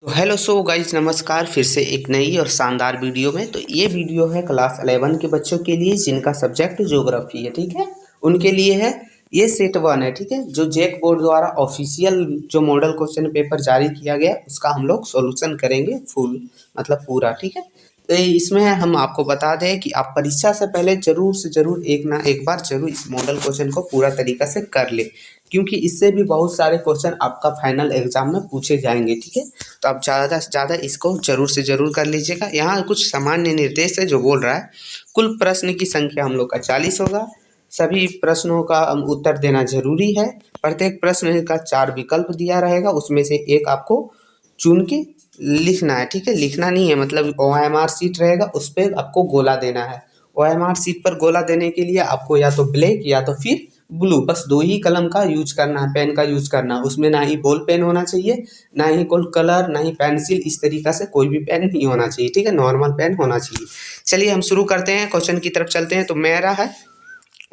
तो hello so guys, नमस्कार। फिर से एक नई और शानदार वीडियो में। तो ये वीडियो है क्लास 11 के बच्चों के लिए जिनका सब्जेक्ट ज्योग्राफी है, ठीक है। उनके लिए है। ये सेट 1 है, ठीक है। जो जैक बोर्ड द्वारा ऑफिशियल जो मॉडल क्वेश्चन पेपर जारी किया गया उसका हम लोग सॉल्यूशन करेंगे फुल, मतलब पूरा, ठीक है। तो इसमें हम आपको बता दें कि आप परीक्षा से पहले जरूर से जरूर एक ना एक बार जरूर इस मॉडल क्वेश्चन को पूरा तरीका से कर ले, क्योंकि इससे भी बहुत सारे क्वेश्चन आपका फाइनल एग्जाम में पूछे जाएंगे, ठीक है। तो आप ज़्यादा से ज़्यादा इसको जरूर से जरूर कर लीजिएगा। यहाँ कुछ सामान्य निर्देश है जो बोल रहा है, कुल प्रश्न की संख्या हम लोग का 40 होगा। सभी प्रश्नों का उत्तर देना जरूरी है। प्रत्येक प्रश्न का 4 विकल्प दिया रहेगा, उसमें से एक आपको चुन के लिखना है, ठीक है। लिखना नहीं है, मतलब OMR शीट रहेगा, उस पर आपको गोला देना है। OMR शीट पर गोला देने के लिए आपको या तो ब्लैक या तो फिर ब्लू, बस 2 ही कलम का यूज करना है, पेन का यूज करना है। उसमें ना ही बॉल पेन होना चाहिए, ना ही कोई कलर, ना ही पेंसिल, इस तरीका से कोई भी पेन नहीं होना चाहिए, ठीक है। नॉर्मल पेन होना चाहिए। चलिए हम शुरू करते हैं, क्वेश्चन की तरफ चलते हैं। तो मेरा है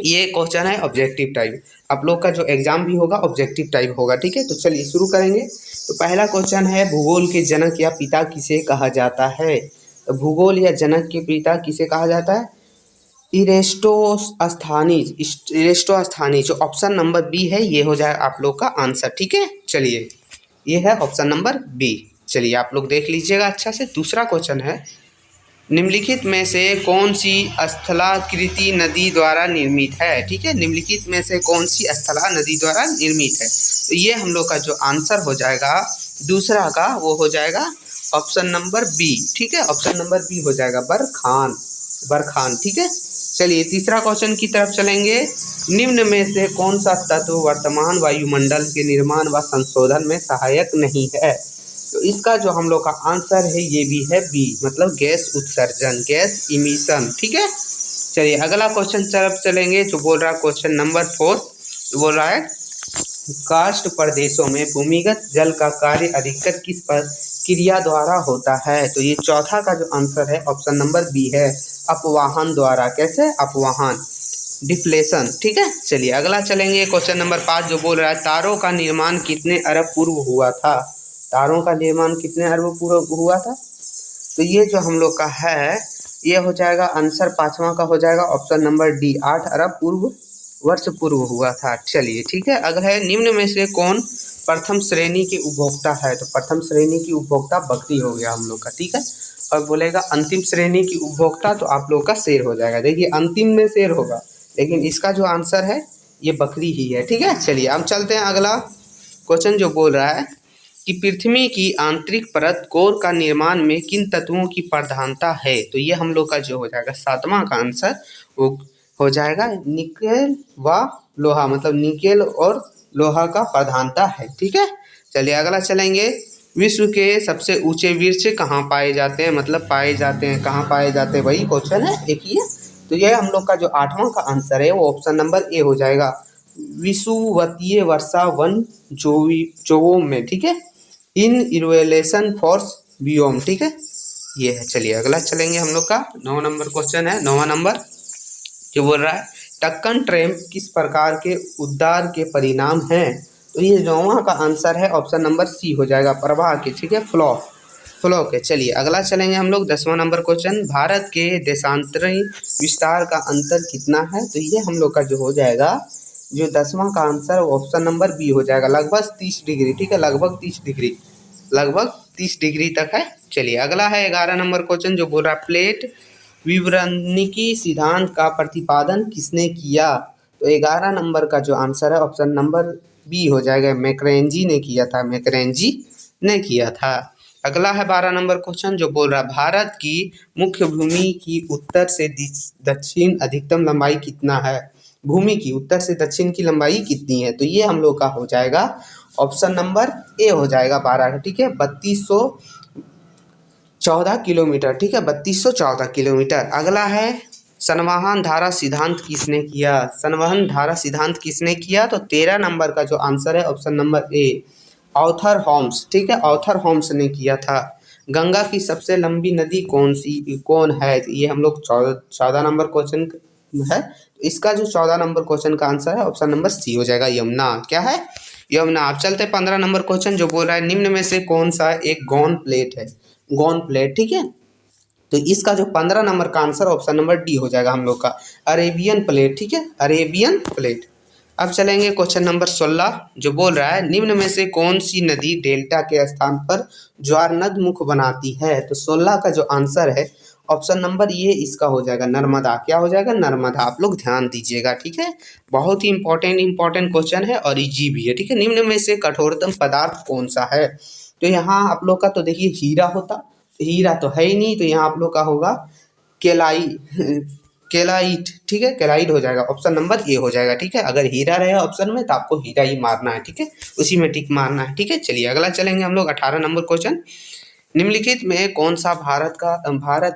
ये क्वेश्चन है ऑब्जेक्टिव टाइप। आप लोग का जो एग्जाम भी होगा ऑब्जेक्टिव टाइप होगा, ठीक है। तो चलिए शुरू करेंगे। तो पहला क्वेश्चन है, भूगोल के जनक या पिता किसे कहा जाता है। तो भूगोल या जनक के पिता किसे कहा जाता है? इरेस्टोस्थानी जो ऑप्शन नंबर बी है, ये हो जाए आप लोग का आंसर, ठीक है। चलिए ये है ऑप्शन नंबर बी। चलिए आप लोग देख लीजिएगा अच्छा से। दूसरा क्वेश्चन है, निम्नलिखित में से कौन सी स्थलाकृति नदी द्वारा निर्मित है, ठीक है। निम्नलिखित में से कौन सी स्थला नदी द्वारा निर्मित है। तो ये हम लोग का जो आंसर हो जाएगा दूसरा का, वो हो जाएगा ऑप्शन नंबर बी, ठीक है। ऑप्शन नंबर बी हो जाएगा बरखान, ठीक है। चलिए तीसरा क्वेश्चन की तरफ चलेंगे। निम्न में से कौन सा तत्व वर्तमान वायुमंडल के निर्माण व संशोधन में सहायक नहीं है। तो इसका जो हम लोग का आंसर है ये भी है बी, मतलब गैस उत्सर्जन, गैस इमिशन, ठीक है। चलिए अगला क्वेश्चन तरफ चलेंगे, जो बोल रहा है क्वेश्चन नंबर 4, बोल रहा है काष्ठ प्रदेशों में भूमिगत जल का कार्य अधिकतर किस क्रिया द्वारा होता है। तो ये चौथा का जो आंसर है ऑप्शन नंबर बी है, अपवाहन द्वारा। कैसे? अपवाहन, डिफ्लेशन, ठीक है। चलिए अगला चलेंगे, क्वेश्चन नंबर 5 जो बोल रहा है तारों का निर्माण कितने अरब पूर्व हुआ था। तारों का निर्माण कितने अरब पूर्व हुआ था। तो ये जो हम लोग का है ये हो जाएगा आंसर, पांचवा का हो जाएगा ऑप्शन नंबर डी, 8 अरब वर्ष पूर्व हुआ था। चलिए ठीक है। अगर है, निम्न में से कौन प्रथम श्रेणी के उपभोक्ता है। तो प्रथम श्रेणी की उपभोक्ता बकरी हो गया हम लोग का, ठीक है। और बोलेगा अंतिम श्रेणी की उपभोक्ता, तो आप लोग का शेर हो जाएगा। देखिए अंतिम में शेर होगा, लेकिन इसका जो आंसर है ये बकरी ही है, ठीक है। चलिए हम चलते हैं अगला क्वेश्चन, जो बोल रहा है कि पृथ्वी की आंतरिक परत कोर का निर्माण में किन तत्वों की प्रधानता है। तो ये हम लोग का जो हो जाएगा सातवां का आंसर, वो हो जाएगा निकेल व लोहा, मतलब निकेल और लोहा का प्रधानता है, ठीक है। चलिए अगला चलेंगे, विश्व के सबसे ऊंचे वृक्ष कहाँ पाए जाते हैं, मतलब पाए जाते हैं कहाँ पाए जाते हैं, वही क्वेश्चन है एक ही है। तो ये हम लोग का जो आठवां का आंसर है वो ऑप्शन नंबर ए हो जाएगा, विषुवतीय वर्षा वन जोवोम में, ठीक है। इन इवोल्यूशन फॉर्स बियोम, ठीक है। ये है। चलिए अगला चलेंगे, हम लोग का 9 नंबर क्वेश्चन है। 9वां नंबर जो बोल रहा है टक्कन ट्रैम्प किस प्रकार के उद्गार के परिणाम है। तो ये 9वां का आंसर है ऑप्शन नंबर सी हो जाएगा, प्रवाह के, ठीक है, फ्लो के। चलिए अगला चलेंगे हम लोग 10वां नंबर क्वेश्चन, भारत के देशांतरी विस्तार का अंतर कितना है। तो ये हम लोग का जो हो जाएगा, जो 10वां का आंसर ऑप्शन नंबर बी हो जाएगा, लगभग 30 डिग्री, ठीक है। लगभग 30 डिग्री तक है। चलिए अगला है 11 नंबर क्वेश्चन, जो बोल रहा है प्लेट विवरणिकी सिद्धांत का प्रतिपादन किसने किया। तो 11 नंबर का जो आंसर है ऑप्शन नंबर बी हो जाएगा, मैकरेंजी ने किया था। अगला है 12 नंबर क्वेश्चन, जो बोल रहा है भारत की मुख्य भूमि की उत्तर से दक्षिण अधिकतम लंबाई कितना है। भूमि की उत्तर से दक्षिण की लंबाई कितनी है। तो ये हम लोग का हो जाएगा ऑप्शन नंबर ए हो जाएगा 12, ठीक है, 3214 किलोमीटर, ठीक है, 3214 किलोमीटर। अगला है संवहन धारा सिद्धांत किसने किया। संवहन धारा सिद्धांत किसने किया। तो 13 नंबर का जो आंसर है option number A, Arthur Holmes, ठीक है, आर्थर होम्स ने किया था। गंगा की सबसे लंबी नदी कौन है। ये हम लोग 14 नंबर क्वेश्चन है। इसका जो 14 नंबर क्वेश्चन का आंसर है ऑप्शन नंबर सी हो जाएगा, यमुना। क्या है? ये हमने आप चलते 15 नंबर क्वेश्चन जो बोल रहा है निम्न में से कौन सा एक गौन प्लेट है, गौन प्लेट, ठीक है। तो इसका जो 15 नंबर का आंसर ऑप्शन नंबर डी हो जाएगा हम लोग का, अरेबियन प्लेट, ठीक है, अरेबियन प्लेट। अब चलेंगे क्वेश्चन नंबर 16 जो बोल रहा है निम्न में से कौन सी नदी डेल्टा के स्थान पर ज्वारनद मुख बनाती है। तो 16 का जो आंसर है ऑप्शन नंबर ये इसका हो जाएगा नर्मदा। क्या हो जाएगा? नर्मदा। आप लोग ध्यान दीजिएगा, ठीक है, बहुत ही इंपॉर्टेंट क्वेश्चन है और इजी भी है, ठीक है। निम्न में से कठोरतम पदार्थ कौन सा है। तो यहाँ आप लोग का तो देखिए हीरा होता, हीरा तो है ही नहीं, तो यहाँ आप लोग का होगा केलाई केलाइट, ठीक है, केलाइट हो जाएगा, ऑप्शन नंबर ए हो जाएगा, ठीक है। अगर हीरा रहे ऑप्शन में तो आपको हीरा ही मारना है, ठीक है, उसी में टिक मारना है, ठीक है। चलिए अगला चलेंगे हम लोग 18 नंबर क्वेश्चन। निम्नलिखित में कौन सा भारत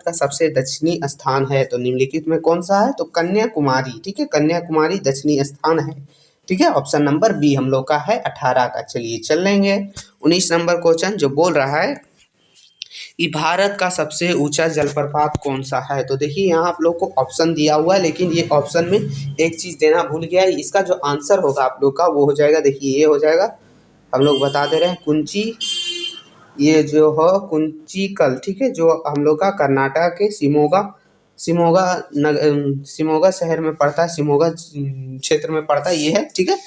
का सबसे दक्षिणी स्थान है। तो निम्नलिखित में कौन सा है, तो कन्याकुमारी, ठीक है, कन्याकुमारी दक्षिणी स्थान है, ठीक है, ऑप्शन नंबर बी हम लोग का है 18 का। चलिए चल लेंगे 19 नंबर क्वेश्चन जो बोल रहा है कि भारत का सबसे ऊंचा जलप्रपात कौन सा है। तो देखिए यहाँ आप लोग को ऑप्शन दिया हुआ है, लेकिन ये ऑप्शन में एक चीज़ देना भूल गया है। इसका जो आंसर होगा आप लोग का वो हो जाएगा, देखिए ये हो जाएगा, हम लोग बता दे रहे हैं कुंची, ये जो हो कुंचिकल, ठीक है, जो हम लोग का कर्नाटक के शिमोगा शहर में पड़ता है, शिमोगा क्षेत्र में पड़ता है, ये है, ठीक है।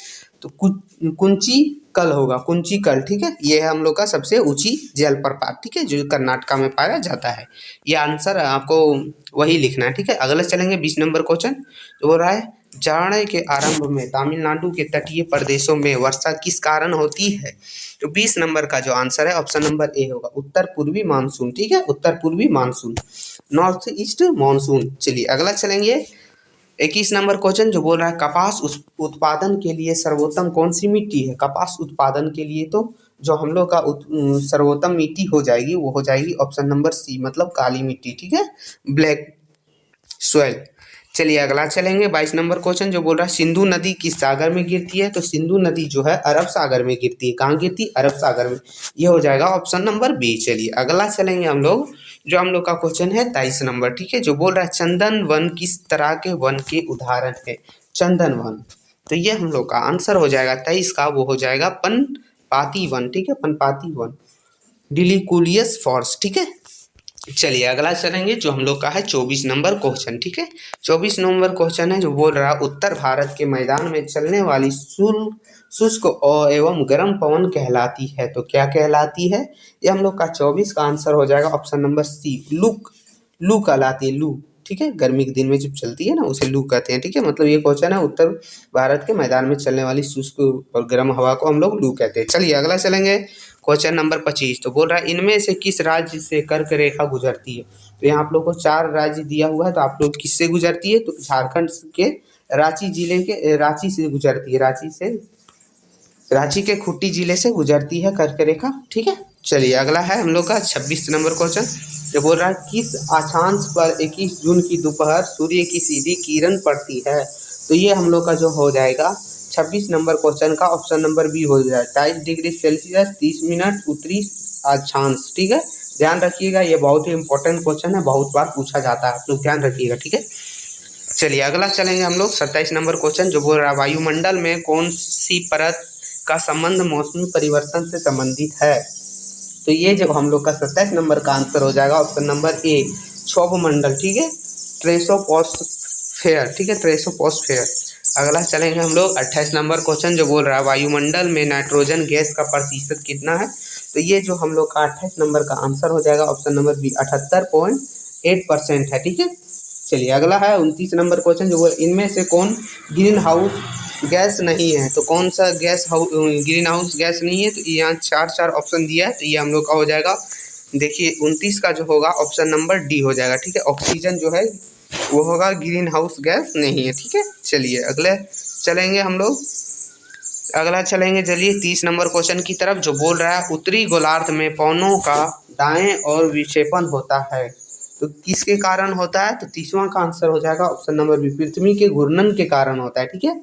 तो कुंचिकल होगा, कुंचिकल, ठीक है, ये है हम लोग का सबसे ऊंची जलप्रपात, ठीक है, जो कर्नाटक में पाया जाता है। ये आंसर आपको वही लिखना है, ठीक है। अगले चलेंगे 20 नंबर क्वेश्चन जो बोल रहा है जाड़े के आरंभ में तमिलनाडु के तटीय प्रदेशों में वर्षा किस कारण होती है। तो 20 नंबर का जो आंसर है ऑप्शन नंबर ए होगा, उत्तर पूर्वी मानसून, ठीक है, उत्तर पूर्वी मानसून, नॉर्थ ईस्ट मानसून। चलिए अगला चलेंगे 21 नंबर क्वेश्चन जो बोल रहा है कपास उत्पादन के लिए सर्वोत्तम कौन सी मिट्टी है। कपास उत्पादन के लिए तो जो हम लोग का सर्वोत्तम मिट्टी हो जाएगी वो हो जाएगी ऑप्शन नंबर सी, मतलब काली मिट्टी, ठीक है, ब्लैक सॉइल। चलिए अगला चलेंगे 22 नंबर क्वेश्चन जो बोल रहा है सिंधु नदी किस सागर में गिरती है। तो सिंधु नदी जो है अरब सागर में गिरती है। कहाँ गिरती है? अरब सागर में। ये हो जाएगा ऑप्शन नंबर बी। चलिए अगला चलेंगे हम लोग, जो हम लोग का क्वेश्चन है 23 नंबर, ठीक है, जो बोल रहा है चंदन वन किस तरह के वन के उदाहरण है। चंदन वन, तो ये हम लोग का आंसर हो जाएगा 23 का, वो हो जाएगा पनपाती वन, ठीक है, पनपाती वन, डिलिकुलियस फॉरेस्ट, ठीक है। चलिए अगला चलेंगे जो हम लोग का है 24 नंबर क्वेश्चन, ठीक है। 24 नंबर क्वेश्चन है जो बोल रहा है उत्तर भारत के मैदान में चलने वाली शुष्क एवं गर्म पवन कहलाती है। तो क्या कहलाती है? ये हम लोग का 24 का आंसर हो जाएगा ऑप्शन नंबर सी, लू कहलाती है, लू, ठीक है, गर्मी के दिन में जब चलती है ना उसे लू कहते हैं, ठीक है। मतलब ये क्वेश्चन है उत्तर भारत के मैदान में चलने वाली शुष्क और गर्म हवा को हम लोग लू कहते हैं। चलिए अगला चलेंगे क्वेश्चन नंबर 25 तो बोल रहा है इनमें से किस राज्य से कर्क रेखा गुजरती है। तो यहाँ आप लोग को 4 राज्य दिया हुआ है, तो आप लोग किससे गुजरती है? तो झारखंड के रांची जिले के रांची से गुजरती है, रांची के खूंटी जिले से गुजरती है कर्क रेखा, ठीक है। चलिए अगला है हम लोग का 26 नंबर क्वेश्चन जो बोल रहा है किस अक्षांश पर 21 जून की दोपहर सूर्य की सीधी किरण पड़ती है। तो ये हम लोग का जो हो जाएगा 26 नंबर क्वेश्चन का ऑप्शन नंबर बी हो जाएगा 23 डिग्री सेल्सियस 30 मिनट उत्तरी अक्षांश, ठीक है। ध्यान रखिएगा, ये बहुत ही इंपॉर्टेंट क्वेश्चन है, बहुत बार पूछा जाता है, आप लोग ध्यान रखिएगा, ठीक है। चलिए अगला चलेंगे हम लोग 27 नंबर क्वेश्चन जो बोल रहा है वायुमंडल में कौन सी परत का संबंध मौसमी परिवर्तन से संबंधित है। तो ये जब हम लोग का 27 नंबर का आंसर हो जाएगा ऑप्शन नंबर ए, क्षोभ मंडल, ठीक है, ट्रेसोपोस्फेयर, ठीक है, ट्रेसोपोस्फेयर। अगला चलेंगे हम लोग 28 नंबर क्वेश्चन जो बोल रहा है वायुमंडल में नाइट्रोजन गैस का प्रतिशत कितना है। तो ये जो हम लोग का 28 नंबर का आंसर हो जाएगा ऑप्शन नंबर बी 78.8% है, ठीक है। चलिए अगला है 29 नंबर क्वेश्चन जो इनमें से कौन ग्रीन हाउस गैस नहीं है। तो कौन सा ग्रीन हाउस गैस नहीं है। तो यहाँ 4 ऑप्शन दिया है, तो ये हम लोग का हो जाएगा, देखिए 29 का जो होगा ऑप्शन नंबर डी हो जाएगा, ठीक है। ऑक्सीजन जो है वो होगा, ग्रीन हाउस गैस नहीं है, ठीक है। चलिए अगले चलेंगे हम लोग, अगला चलेंगे चलिए 30 नंबर क्वेश्चन की तरफ जो बोल रहा है उत्तरी गोलार्ध में पवनों का दाएं और विक्षेपण होता है। तो किसके कारण होता है। तो 30वां का आंसर हो जाएगा ऑप्शन नंबर बी, पृथ्वी के घूर्णन के कारण होता है, ठीक है,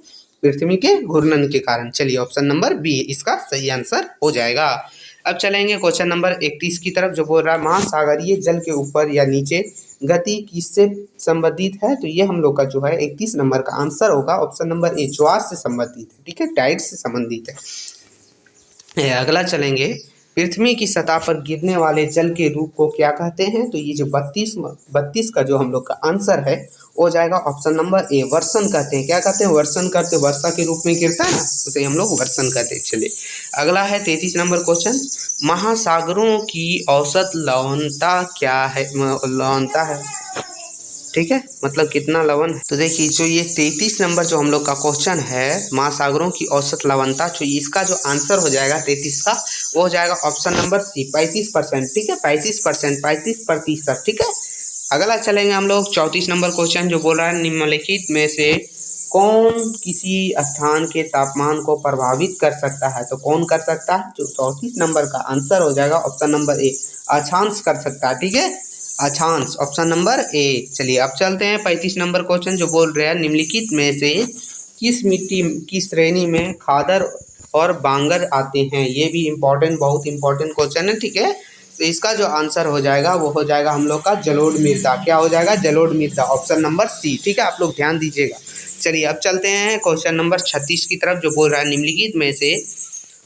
पृथ्वी के घूर्णन के कारण। चलिए ऑप्शन नंबर बी इसका सही आंसर हो जाएगा। अब चलेंगे क्वेश्चन नंबर 31 की तरफ जो बोल रहा है महासागरीय जल के ऊपर या नीचे गति किससे संबंधित है। तो ये हम लोग का जो है 31 नंबर का आंसर होगा ऑप्शन नंबर ए, ज्वार से संबंधित है, ठीक है, टाइड से संबंधित है। अगला चलेंगे, पृथ्वी की सतह पर गिरने वाले जल के रूप को क्या कहते हैं? तो ये जो 32 का जो हम लोग का आंसर है वो हो जाएगा ऑप्शन नंबर ए, वर्षण कहते हैं। क्या कहते हैं? वर्षण करते, वर्षा के रूप में गिरता है ना, उसे हम लोग वर्षण कहते हैं। चलिए अगला है 33 नंबर क्वेश्चन, महासागरों की औसत लवणता क्या है? लवणता है, ठीक है, मतलब कितना लवण है। तो देखिए जो ये 33 नंबर जो हम लोग का क्वेश्चन है, महासागरों की औसत लवणता, तो इसका जो आंसर हो जाएगा 33 का, वो हो जाएगा ऑप्शन नंबर सी, 35%, ठीक है, 35%, 35%, ठीक है। अगला चलेंगे हम लोग 34 नंबर क्वेश्चन जो बोल रहा है, निम्नलिखित में से कौन किसी स्थान के तापमान को प्रभावित कर सकता है? तो कौन कर सकता है? जो 34 नंबर का आंसर हो जाएगा ऑप्शन नंबर ए, अक्षांश कर सकता है, ठीक है, अक्षांश, ऑप्शन नंबर ए। चलिए अब चलते हैं 35 नंबर क्वेश्चन जो बोल रहे हैं, निम्नलिखित में से किस मिट्टी की श्रेणी में खादर और बांगर आते हैं? ये भी इम्पोर्टेंट, बहुत इंपॉर्टेंट क्वेश्चन है, ठीक है। तो इसका जो आंसर हो जाएगा वो हो जाएगा हम लोग का जलोढ़ मृदा। क्या हो जाएगा? जलोढ़ मृदा, ऑप्शन नंबर सी, ठीक है, आप लोग ध्यान दीजिएगा। चलिए अब चलते हैं क्वेश्चन नंबर 36 की तरफ जो बोल रहा है, निम्नलिखित में से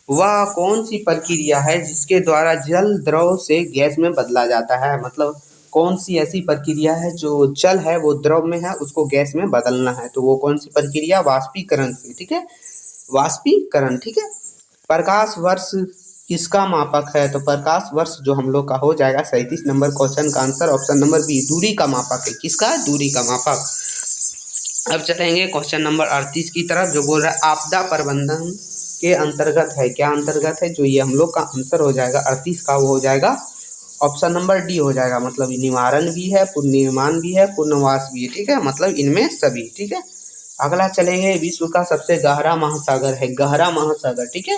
वह कौन सी प्रक्रिया है जिसके द्वारा जल द्रव से गैस में बदला जाता है? मतलब कौन सी ऐसी प्रक्रिया है जो जल है वो द्रव में है, उसको गैस में बदलना है, तो वो कौन सी प्रक्रिया? वाष्पीकरण से, ठीक है, वाष्पीकरण, ठीक है। प्रकाश वर्ष किसका मापक है? तो प्रकाश वर्ष जो हम लोग का हो जाएगा 37 नंबर क्वेश्चन का आंसर ऑप्शन नंबर बी, दूरी का मापक है। किसका? दूरी का मापक। अब चलेंगे क्वेश्चन नंबर 38 की तरफ जो बोल रहा है, आपदा प्रबंधन के अंतर्गत है। क्या अंतर्गत है? जो ये हम लोग का आंसर हो जाएगा 38 का, वो हो जाएगा ऑप्शन नंबर डी हो जाएगा, मतलब निवारण भी है, पुनर्निर्माण भी है, पुनर्वास भी है, ठीक है, मतलब इनमें सभी, ठीक है। अगला चलेंगे, विश्व का सबसे गहरा महासागर है, गहरा महासागर, ठीक है,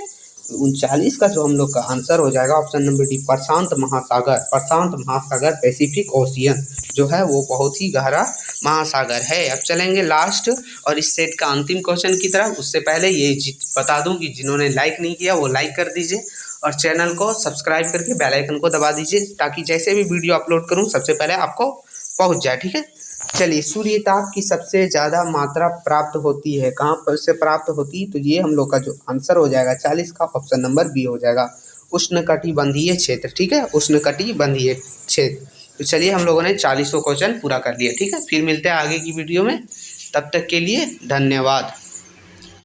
39 का जो हम लोग का आंसर हो जाएगा ऑप्शन नंबर डी, प्रशांत महासागर, प्रशांत महासागर, पैसिफिक ओशियन जो है वो बहुत ही गहरा महासागर है। अब चलेंगे लास्ट और इस सेट का अंतिम क्वेश्चन की तरफ। उससे पहले ये बता दूं कि जिन्होंने लाइक नहीं किया वो लाइक कर दीजिए और चैनल को सब्सक्राइब करके बेल आइकन को दबा दीजिए ताकि जैसे भी वीडियो अपलोड करूं सबसे पहले आपको पहुंच जाए, ठीक है। चलिए, सूर्य ताप की सबसे ज़्यादा मात्रा प्राप्त होती है कहाँ पर से प्राप्त होती है? तो ये हम लोग का जो आंसर हो जाएगा 40 का, ऑप्शन नंबर बी हो जाएगा, उष्णकटिबंधीय क्षेत्र, ठीक है, उष्णकटिबंधीय क्षेत्र। तो चलिए हम लोगों ने 40 क्वेश्चन पूरा कर लिया, ठीक है। फिर मिलते हैं आगे की वीडियो में, तब तक के लिए धन्यवाद।